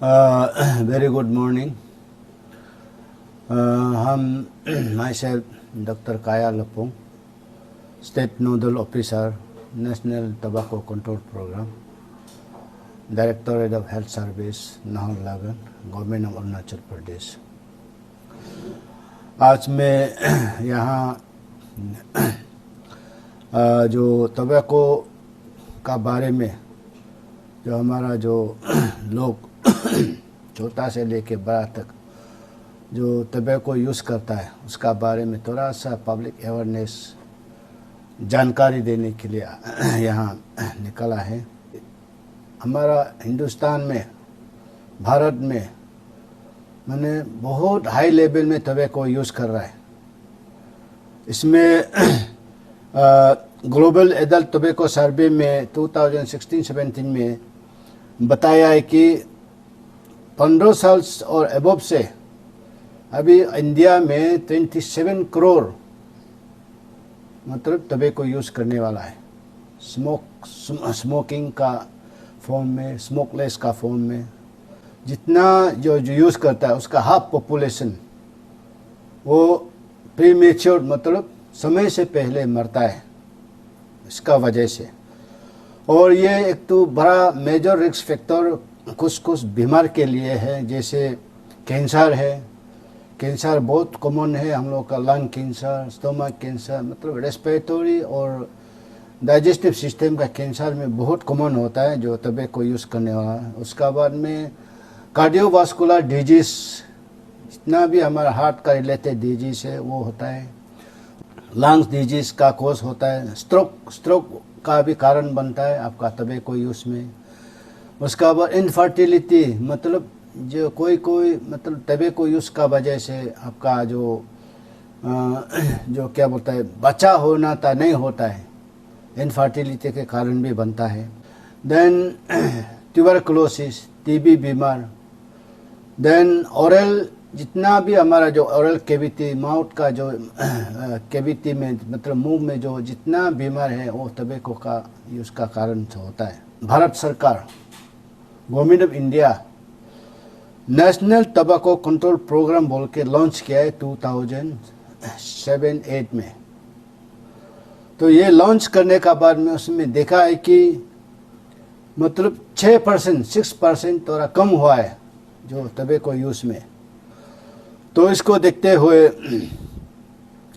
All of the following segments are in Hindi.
Very good morning. Myself, Dr. Kaya Lapong, State Nodal Officer, National Tobacco Control Program, Directorate of Health Service, Naharlagun, Government of Arunachal Pradesh. आज मैं यहाँ जो टोबैको का बारे में जो हमारा जो लोग छोटा से लेके बड़ा तक जो टोबैको यूज़ करता है उसका बारे में थोड़ा सा पब्लिक अवेयरनेस जानकारी देने के लिए यहाँ निकला है। हमारा हिंदुस्तान में, भारत में मैंने बहुत हाई लेवल में टोबैको यूज़ कर रहा है। इसमें ग्लोबल एडल्ट टोबैको सर्वे में 2016-17 में बताया है कि 15 साल और अबव से अभी इंडिया में 27 करोड़ मतलब टोबैको यूज़ करने वाला है। स्मोकिंग का फॉर्म में, स्मोकलेस का फॉर्म में जितना जो यूज़ करता है उसका हाफ पॉपुलेशन वो प्रीमेच्योर मतलब समय से पहले मरता है इसका वजह से। और ये एक तो बड़ा मेजर रिस्क फैक्टर कुछ बीमार के लिए है, जैसे कैंसर है। कैंसर बहुत कॉमन है हम लोग का, लंग कैंसर, स्टोमक कैंसर, मतलब रेस्पिरेटरी और डाइजेस्टिव सिस्टम का कैंसर में बहुत कॉमन होता है जो टोबैको यूज़ करने वाला है। उसका बाद में कार्डियोवास्कुलर डिजीज, जितना भी हमारा हार्ट का रिलेटेड डिजीज है वो होता है। लंग्स डिजीज का कोज होता है। स्ट्रोक का भी कारण बनता है आपका टोबैको यूज़ में। उसका बाद इनफर्टिलिटी, मतलब जो कोई मतलब टोबैको यूज़ का वजह से आपका जो क्या बोलता है बच्चा होना था नहीं होता है, इनफर्टिलिटी के कारण भी बनता है। देन ट्यूबरकुलोसिस, टीबी बीमार। देन ओरल, जितना भी हमारा जो ओरल कैविटी, माउथ का जो कैविटी में मतलब मुंह में जो जितना बीमार है वो टोबैको का यूज़ का कारण होता है। भारत सरकार, government of India national tobacco control programme बोल के लॉन्च किया है 2007-8 में। तो ये लॉन्च करने का बाद में उसमें देखा है कि मतलब 6% थोड़ा कम हुआ है जो टोबैको यूज़ में। तो इसको देखते हुए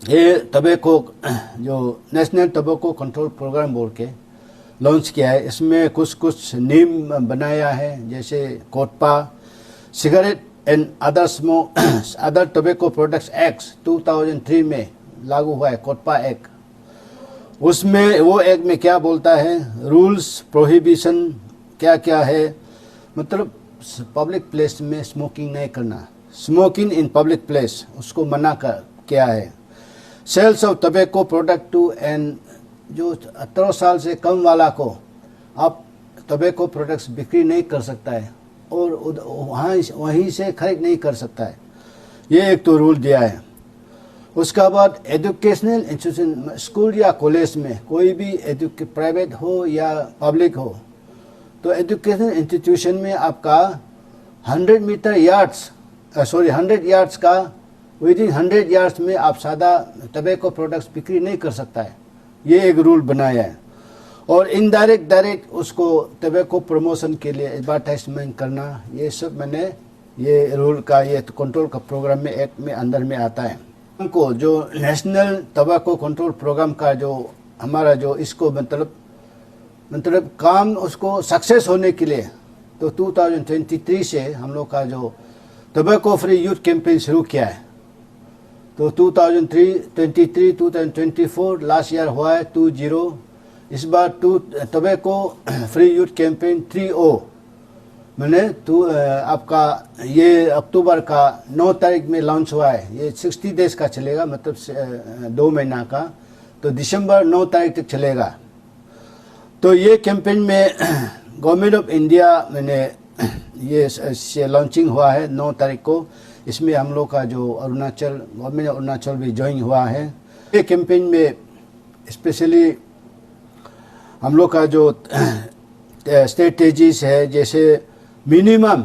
ये टोबैको जो नेशनल टोबैको कंट्रोल प्रोग्राम बोल के लॉन्च किया है, इसमें कुछ नियम बनाया है, जैसे COTPA, cigarette and other tobacco products act 2003 में लागू हुआ है, कोटपा एक्ट। उसमें वो एक्ट में क्या बोलता है, रूल्स प्रोहिबिशन क्या क्या है, मतलब पब्लिक प्लेस में स्मोकिंग नहीं करना, स्मोकिंग इन पब्लिक प्लेस उसको मना किया है। Sales of tobacco product to and जो 18 साल से कम वाला को आप टोबैको प्रोडक्ट्स बिक्री नहीं कर सकता है और वहीं से खरीद नहीं कर सकता है, ये एक तो रूल दिया है। उसका बाद एजुकेशनल इंस्टीट्यूशन, स्कूल या कॉलेज में कोई भी प्राइवेट हो या पब्लिक हो, तो एजुकेशनल इंस्टीट्यूशन में आपका 100 यार्ड्स का विदिन 100 यार्ड्स में आप सादा टोबैको प्रोडक्ट्स बिक्री नहीं कर सकता है, ये एक रूल बनाया है। और डायरेक्ट उसको टोबैको प्रमोशन के लिए एडवर्टाइजमेंट करना, ये सब मैंने ये रूल का ये कंट्रोल का प्रोग्राम में एक्ट में अंदर में आता है। हमको जो नेशनल टोबैको कंट्रोल प्रोग्राम का जो हमारा जो इसको मतलब काम उसको सक्सेस होने के लिए तो 2023 से हम लोग का जो टोबैको फ्री यूथ कैंपेन शुरू किया है। तो 2023-2024 लास्ट ईयर हुआ है 20, इस बार टोबैको फ्री यूथ कैंपेन 30 मैंने आपका ये अक्टूबर का 9 तारीख में लॉन्च हुआ है। ये 60 डेज का चलेगा, मतलब 2 महीना का, तो दिसंबर 9 तारीख तक चलेगा। तो ये कैंपेन में गवर्नमेंट ऑफ इंडिया मैंने ये लॉन्चिंग हुआ है 9 तारीख को। इसमें हम लोग का जो गवर्नमेंट ऑफ अरुणाचल भी ज्वाइन हुआ है। ये कैंपेन में स्पेशली हम लोग का जो स्ट्रेटेजीज है, जैसे मिनिमम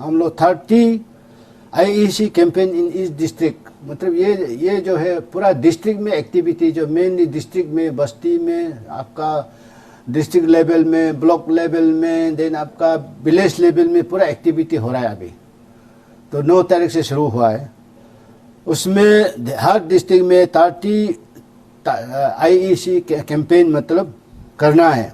हम लोग 30 IEC campaign in each district, मतलब ये जो है पूरा डिस्ट्रिक्ट में एक्टिविटी, जो मेनली डिस्ट्रिक्ट में, बस्ती में, आपका डिस्ट्रिक्ट लेवल में, ब्लॉक लेवल में, देन आपका विलेज लेवल में पूरा एक्टिविटी हो रहा है अभी। तो 9 तारीख से शुरू हुआ है। उसमें हर डिस्ट्रिक्ट में 30 IEC कैंपेन मतलब करना है।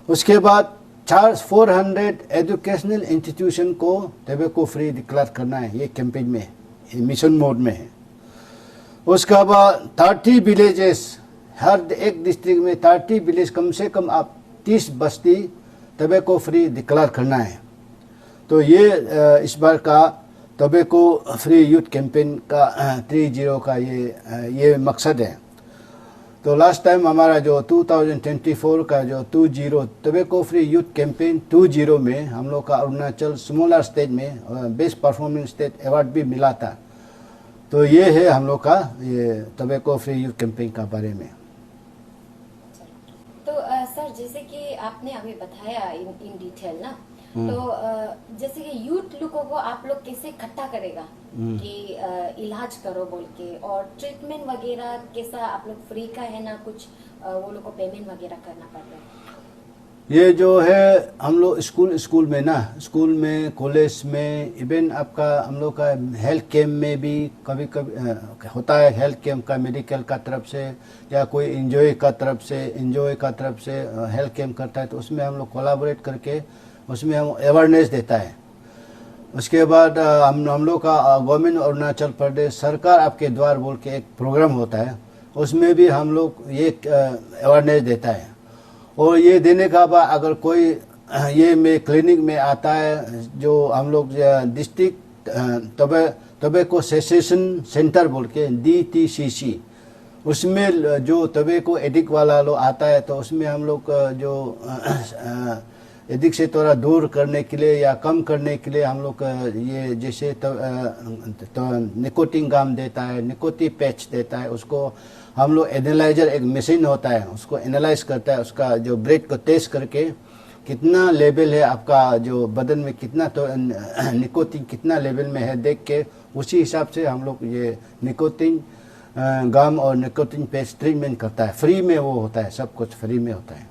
उसके बाद 400 एजुकेशनल इंस्टीट्यूशन को टबैको फ्री डिक्लेयर करना है, ये कैंपेन में, ये मिशन मोड में है। उसके बाद 30 विलेजेस, हर एक डिस्ट्रिक्ट में 30 विलेज, कम से कम आप 30 बस्ती टबैको फ्री डिक्लेयर करना है। तो ये इस बार का टबैको फ्री यूथ कैंपेन का 30 का ये मकसद है। तो लास्ट टाइम हमारा जो 2024 का जो 20 टबैको फ्री यूथ कैंपेन 20 में हम लोग का अरुणाचल स्मॉलर स्टेट में बेस्ट परफॉर्मिंग स्टेट अवार्ड भी मिला था। तो ये है हम लोग का ये टबैको फ्री यूथ कैंपेन का बारे में। तो सर, जैसे कि आपने अभी बताया इन डिटेल ना, तो जैसे कि यूथ लोगों को आप लोग कैसे इकट्ठा करेगा कि इलाज करो बोल के, और ट्रीटमेंट वगैरह कैसा आप लोग फ्री का है ना, कुछ वो लोग को पेमेंट वगैरह करना पड़ रहा है? ये जो है हम लोग स्कूल में ना, स्कूल में, कॉलेज में, इवन आपका हम लोग का हेल्थ कैंप में भी कभी कभी होता है। हेल्थ कैंप का मेडिकल का तरफ से या कोई एंजॉय का तरफ से हेल्थ कैंप करता है, तो उसमें हम लोग कोलैबोरेट करके उसमें हम अवेयरनेस देता है। उसके बाद हम लोग का गवर्नमेंट अरुणाचल प्रदेश सरकार आपके द्वार बोल के एक प्रोग्राम होता है, उसमें भी हम लोग ये अवेयरनेस देता है। और ये देने का बाद अगर कोई ये में क्लिनिक में आता है, जो हम लोग डिस्ट्रिक्ट टबैको सेसेशन सेंटर बोल के DTCC, उसमें जो टबैको एडिक्ट वाला लोग आता है, तो उसमें हम लोग जो एडिक्ट से थोड़ा दूर करने के लिए या कम करने के लिए हम लोग ये जैसे तो निकोटिन गम देता है, निकोटिन पैच देता है। उसको हम लोग एनालाइजर, एक मशीन होता है, उसको एनालाइज करता है, उसका जो ब्रेथ को टेस्ट करके कितना लेवल है आपका जो बदन में, कितना तो निकोटिन कितना लेवल में है देख के, उसी हिसाब से हम लोग ये निकोटिन गम और निकोटिन पैच ट्रीटमेंट करता है। फ्री में वो होता है, सब कुछ फ्री में होता है।